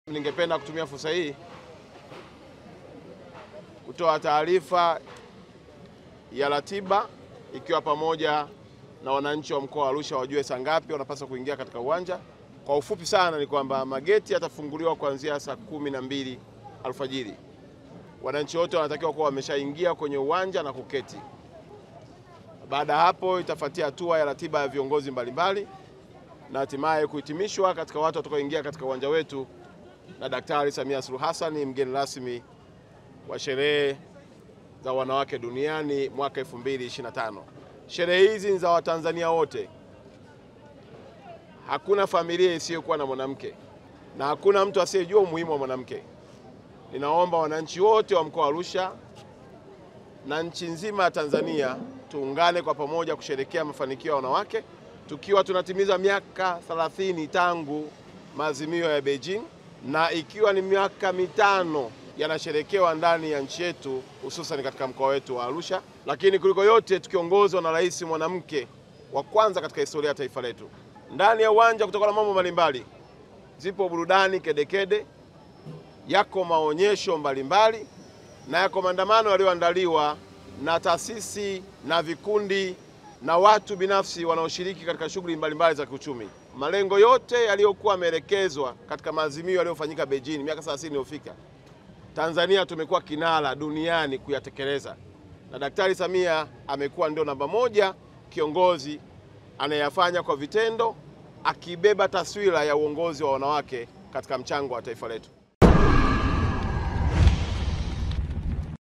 Ningependa kutumia fursa hii kutoa taarifa ya ratiba, ikiwa pamoja na wananchi wa mkoa wa Arusha wajue saa ngapi wanapaswa kuingia katika uwanja. Kwa ufupi sana ni kwamba mageti yatafunguliwa kuanzia saa 12 alfajiri. Wananchi wote wanatakiwa kuwa wameshaingia kwenye uwanja na kuketi. Baada hapo itafuatia hatua ya ratiba ya viongozi mbalimbali na hatimaye kuhitimishwa katika watu watakaoingia katika uwanja wetu na Daktari Samia Suluhu Hassan, mgeni rasmi wa sherehe za wanawake duniani mwaka 2025. Sherehe hizi ni za Watanzania wote. Hakuna familia isiyokuwa na mwanamke na hakuna mtu asiyejua umuhimu wa mwanamke. Ninaomba wananchi wote wa mkoa wa Arusha na nchi nzima ya Tanzania tuungane kwa pamoja kusherehekea mafanikio ya wanawake, tukiwa tunatimiza miaka 30 tangu maazimio ya Beijing, na ikiwa ni miaka 5 yanasherekewa ndani ya nchi yetu, hususan katika mkoa wetu wa Arusha, lakini kuliko yote tukiongozwa na rais mwanamke wa kwanza katika historia ya taifa letu. Ndani ya uwanja kutokana na mambo mbalimbali, zipo burudani kedekede, yako maonyesho mbalimbali na yako maandamano yaliyoandaliwa na taasisi na vikundi na watu binafsi wanaoshiriki katika shughuli mbalimbali za kiuchumi. Malengo yote yaliyokuwa yameelekezwa katika maazimio yaliyofanyika Beijing miaka 30 iliyofika, Tanzania tumekuwa kinara duniani kuyatekeleza, na Daktari Samia amekuwa ndio namba 1 kiongozi anayefanya kwa vitendo, akibeba taswira ya uongozi wa wanawake katika mchango wa taifa letu.